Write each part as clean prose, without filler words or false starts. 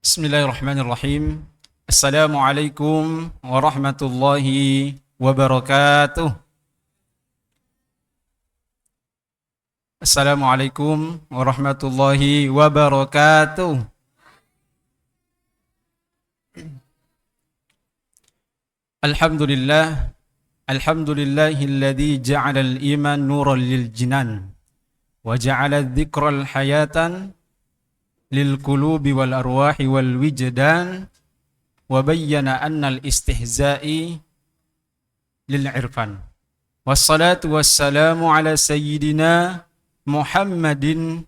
Bismillahirrahmanirrahim. Assalamualaikum warahmatullahi wabarakatuh. Assalamualaikum warahmatullahi wabarakatuh. Alhamdulillah. Alhamdulillahilladzi ja'ala al-iman nuran lil jinan wa ja'ala adh-dhikra hayatan lil qulubi wal arwahi wal wijdan wa bayyana anna al istihza'i lil irfan. Wassalatu wassalamu ala sayyidina Muhammadin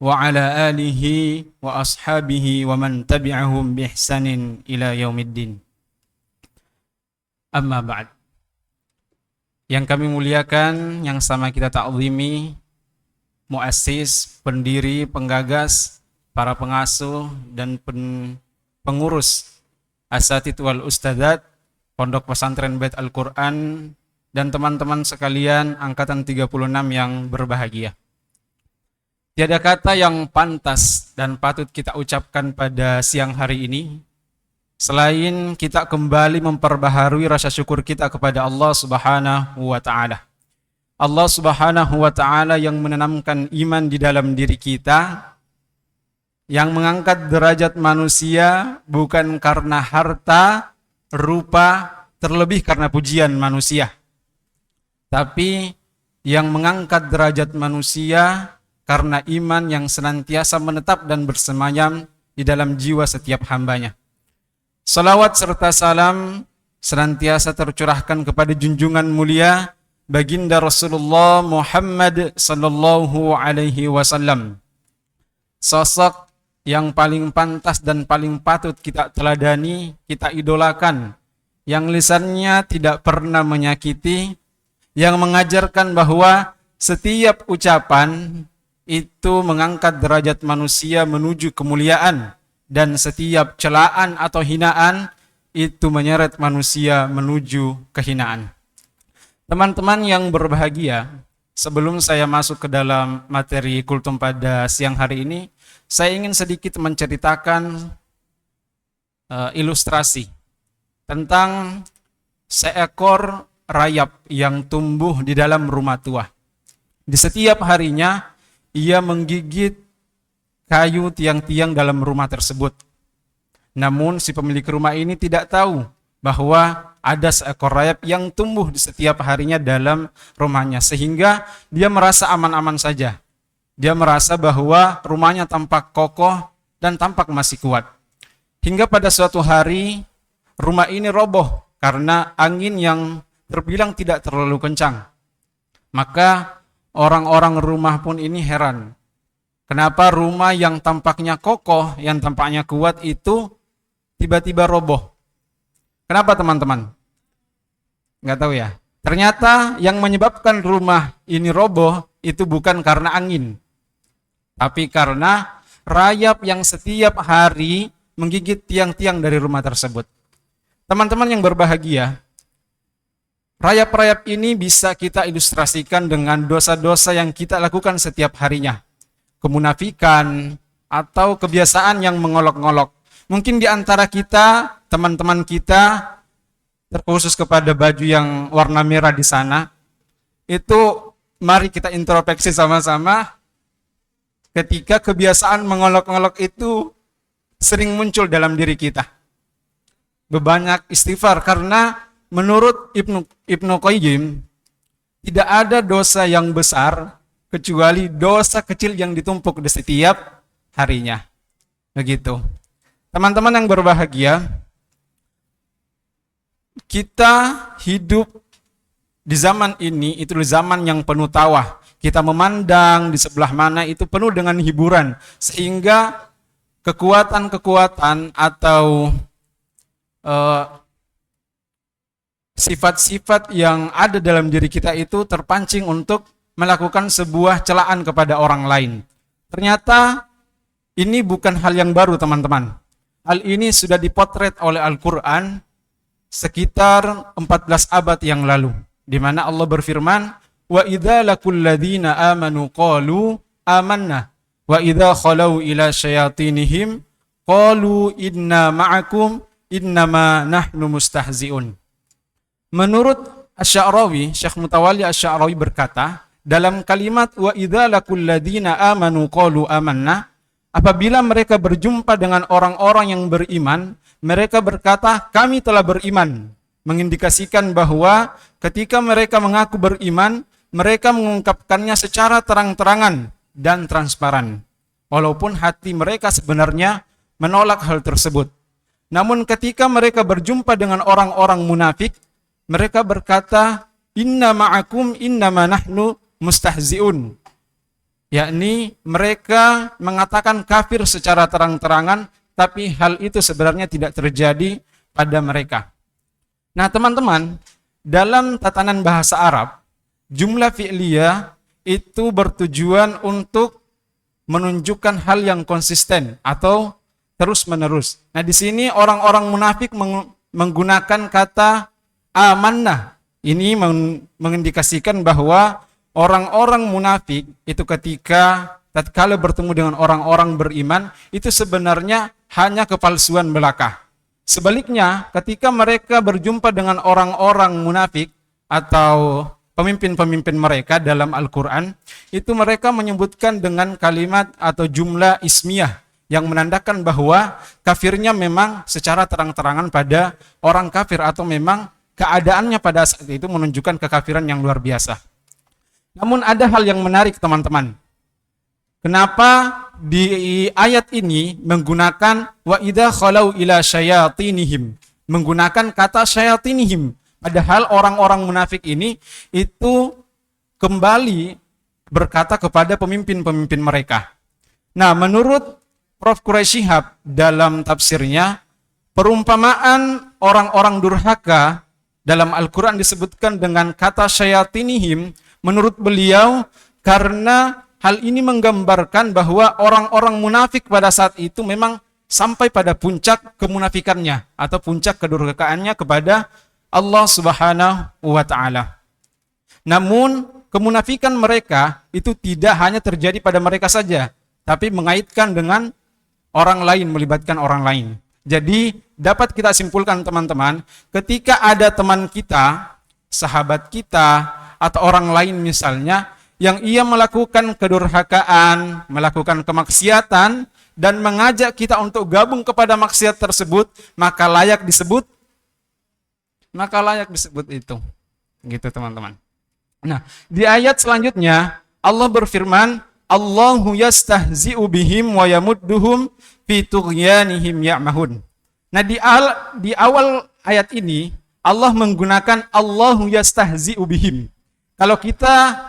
wa ala alihi wa ashabihi wa man tabi'ahum bi ihsanin ila yaumiddin. Amma ba'd. Yang kami muliakan, yang sama kita ta'zimi, muassis, pendiri, penggagas, para pengasuh dan pengurus asatid wal ustadzat Pondok Pesantren Bait Al-Qur'an dan teman-teman sekalian angkatan 36 yang berbahagia. Tiada kata yang pantas dan patut kita ucapkan pada siang hari ini selain kita kembali memperbaharui rasa syukur kita kepada Allah Subhanahu wa taala. Allah Subhanahu wa taala yang menanamkan iman di dalam diri kita, yang mengangkat derajat manusia bukan karena harta, rupa, terlebih karena pujian manusia. Tapi yang mengangkat derajat manusia karena iman yang senantiasa menetap dan bersemayam di dalam jiwa setiap hambanya. Salawat serta salam senantiasa tercurahkan kepada junjungan mulia baginda Rasulullah Muhammad sallallahu alaihi wasallam. Sosok yang paling pantas dan paling patut kita teladani, kita idolakan, yang lisannya tidak pernah menyakiti, yang mengajarkan bahwa setiap ucapan itu mengangkat derajat manusia menuju kemuliaan, dan setiap celaan atau hinaan itu menyeret manusia menuju kehinaan. Teman-teman yang berbahagia, sebelum saya masuk ke dalam materi kultum pada siang hari ini, saya ingin sedikit menceritakan ilustrasi tentang seekor rayap yang tumbuh di dalam rumah tua. Di setiap harinya, ia menggigit kayu tiang-tiang dalam rumah tersebut. Namun si pemilik rumah ini tidak tahu bahwa ada seekor rayap yang tumbuh di setiap harinya dalam rumahnya, sehingga dia merasa aman-aman saja. Dia merasa bahwa rumahnya tampak kokoh dan tampak masih kuat. Hingga pada suatu hari rumah ini roboh karena angin yang terbilang tidak terlalu kencang. Maka orang-orang rumah pun ini heran. Kenapa rumah yang tampaknya kokoh, yang tampaknya kuat itu tiba-tiba roboh? Kenapa teman-teman? Nggak tahu ya. Ternyata yang menyebabkan rumah ini roboh itu bukan karena angin, tapi karena rayap yang setiap hari menggigit tiang-tiang dari rumah tersebut. Teman-teman yang berbahagia, rayap-rayap ini bisa kita ilustrasikan dengan dosa-dosa yang kita lakukan setiap harinya. Kemunafikan atau kebiasaan yang mengolok-ngolok. Mungkin di antara kita, teman-teman kita, terkhusus kepada baju yang warna merah di sana, itu mari kita introspeksi sama-sama ketika kebiasaan mengolok-ngolok itu sering muncul dalam diri kita. Berbanyak istighfar, karena menurut Ibnu Qayyim tidak ada dosa yang besar kecuali dosa kecil yang ditumpuk di setiap harinya. Begitu. Teman-teman yang berbahagia, kita hidup di zaman ini, itu di zaman yang penuh tawah. Kita memandang di sebelah mana itu penuh dengan hiburan, sehingga kekuatan-kekuatan atau sifat-sifat yang ada dalam diri kita itu terpancing untuk melakukan sebuah celaan kepada orang lain. Ternyata ini bukan hal yang baru, teman-teman. Hal ini sudah dipotret oleh Al-Quran sekitar 14 abad yang lalu, di mana Allah berfirman, wa idza laqul ladzina amanu qalu amanna wa idza khalau ila syayatinihim qalu inna ma'akum innama nahnu mustahzi'un. Menurut Asy-Sya'rawi, Syekh Mutawalli Asy-Sya'rawi berkata, dalam kalimat wa idza laqul ladzina amanu qalu amanna, apabila mereka berjumpa dengan orang-orang yang beriman, mereka berkata kami telah beriman, mengindikasikan bahwa ketika mereka mengaku beriman, mereka mengungkapkannya secara terang-terangan dan transparan, walaupun hati mereka sebenarnya menolak hal tersebut. Namun ketika mereka berjumpa dengan orang-orang munafik, mereka berkata inna ma'akum innama nahnu mustahzi'un, yakni mereka mengatakan kafir secara terang-terangan, tapi hal itu sebenarnya tidak terjadi pada mereka. Nah teman-teman, dalam tatanan bahasa Arab, jumlah fi'liyah itu bertujuan untuk menunjukkan hal yang konsisten atau terus-menerus. Nah di sini orang-orang munafik menggunakan kata amanah. Ini mengindikasikan bahwa orang-orang munafik itu ketika tatkala bertemu dengan orang-orang beriman itu sebenarnya hanya kepalsuan belaka. Sebaliknya, ketika mereka berjumpa dengan orang-orang munafik atau pemimpin-pemimpin mereka dalam Al-Quran, itu mereka menyebutkan dengan kalimat atau jumlah ismiyah yang menandakan bahwa kafirnya memang secara terang-terangan pada orang kafir, atau memang keadaannya pada saat itu menunjukkan kekafiran yang luar biasa. Namun ada hal yang menarik teman-teman. Kenapa di ayat ini menggunakan wa idza khalau ila syayatinihim, menggunakan kata syayatinihim, padahal orang-orang munafik ini itu kembali berkata kepada pemimpin-pemimpin mereka. Nah, menurut Prof. Quraisy Shihab dalam tafsirnya, perumpamaan orang-orang durhaka dalam Al-Quran disebutkan dengan kata syayatinihim. Menurut beliau, karena hal ini menggambarkan bahwa orang-orang munafik pada saat itu memang sampai pada puncak kemunafikannya atau puncak kedurhakaannya kepada Allah Subhanahu wa Ta'ala. Namun, kemunafikan mereka itu tidak hanya terjadi pada mereka saja, tapi mengaitkan dengan orang lain, melibatkan orang lain. Jadi, dapat kita simpulkan teman-teman, ketika ada teman kita, sahabat kita, atau orang lain misalnya, yang ia melakukan kedurhakaan, melakukan kemaksiatan, dan mengajak kita untuk gabung kepada maksiat tersebut, maka layak disebut itu. Gitu teman-teman. Nah, di ayat selanjutnya, Allah berfirman, Allahu yastahzi'u bihim wa yamudduhum fi tughyanihim ya'mahun. Nah, di awal ayat ini, Allah menggunakan Allahu yastahzi'u bihim. Kalau kita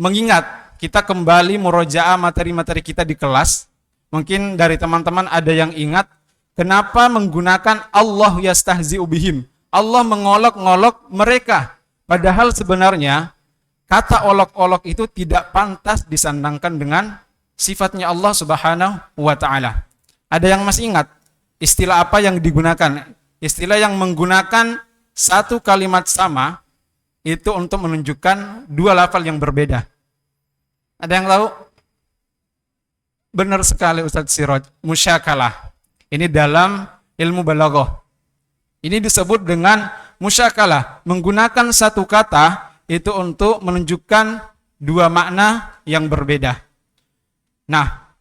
mengingat, kita kembali murojaah materi-materi kita di kelas, mungkin dari teman-teman ada yang ingat, kenapa menggunakan Allah yastahzi'u bihim. Allah mengolok-ngolok mereka. Padahal sebenarnya, kata olok-olok itu tidak pantas disandangkan dengan sifatnya Allah Subhanahu wa Ta'ala. Ada yang masih ingat istilah apa yang digunakan? Istilah yang menggunakan satu kalimat sama itu untuk menunjukkan dua lafal yang berbeda. Ada yang tahu? Benar sekali Ustadz Siroj, musyakalah. Ini dalam ilmu balaghah. Ini disebut dengan musyakalah, menggunakan satu kata itu untuk menunjukkan dua makna yang berbeda. Nah,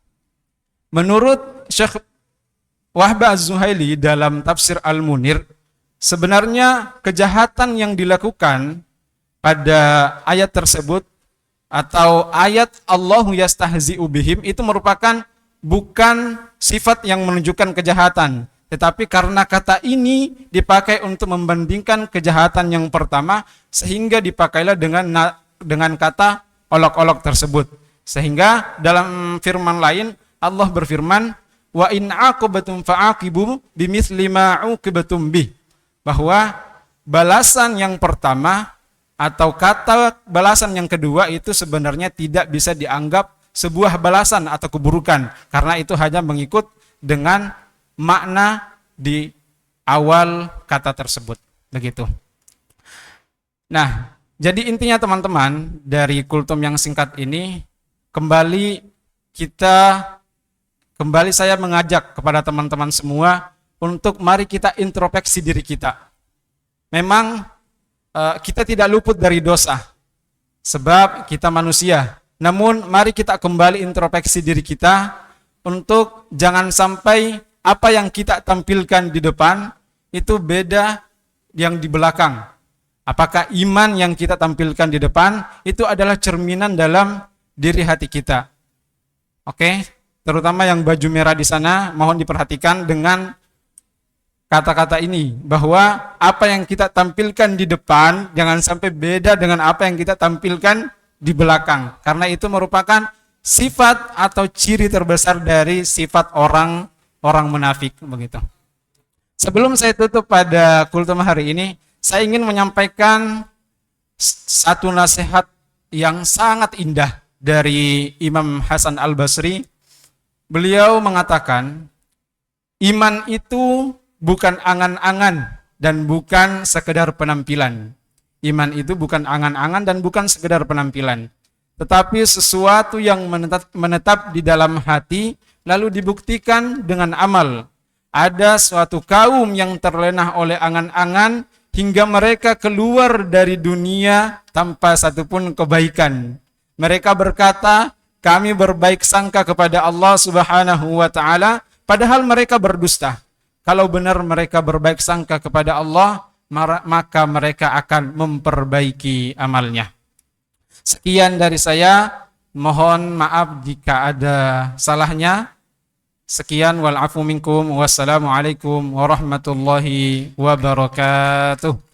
menurut Syekh Wahb Az-Zuhaili dalam tafsir Al-Munir, sebenarnya kejahatan yang dilakukan pada ayat tersebut atau ayat Allahu yastahzi'u bihim itu merupakan bukan sifat yang menunjukkan kejahatan, tetapi karena kata ini dipakai untuk membandingkan kejahatan yang pertama, sehingga dipakailah dengan kata olok-olok tersebut. Sehingga dalam firman lain Allah berfirman, wa in aqabatum fa'aqibu bimithli ma uqibatum bih, bahwa balasan yang pertama atau kata balasan yang kedua itu sebenarnya tidak bisa dianggap sebuah balasan atau keburukan, karena itu hanya mengikut dengan makna di awal kata tersebut. Begitu. Nah, jadi intinya teman-teman dari kultum yang singkat ini, kembali kita kembali saya mengajak kepada teman-teman semua untuk mari kita introspeksi diri kita. Memang kita tidak luput dari dosa, sebab kita manusia. Namun mari kita kembali introspeksi diri kita untuk jangan sampai apa yang kita tampilkan di depan itu beda yang di belakang. Apakah iman yang kita tampilkan di depan itu adalah cerminan dalam diri hati kita. Oke, terutama yang baju merah di sana mohon diperhatikan dengan kata-kata ini, bahwa apa yang kita tampilkan di depan jangan sampai beda dengan apa yang kita tampilkan di belakang, karena itu merupakan sifat atau ciri terbesar dari sifat orang munafik begitu. Sebelum saya tutup pada kultum hari ini, saya ingin menyampaikan satu nasihat yang sangat indah dari Imam Hasan Al-Basri. Beliau mengatakan, iman itu bukan angan-angan dan bukan sekedar penampilan. Iman itu bukan angan-angan dan bukan sekedar penampilan, tetapi sesuatu yang menetap di dalam hati lalu dibuktikan dengan amal. Ada suatu kaum yang terlena oleh angan-angan hingga mereka keluar dari dunia tanpa satupun kebaikan. Mereka berkata, kami berbaik sangka kepada Allah Subhanahu wa ta'ala, padahal mereka berdusta. Kalau benar mereka berbaik sangka kepada Allah, maka mereka akan memperbaiki amalnya. Sekian dari saya, mohon maaf jika ada salahnya. Sekian, wal afu minkum, wassalamualaikum warahmatullahi wabarakatuh.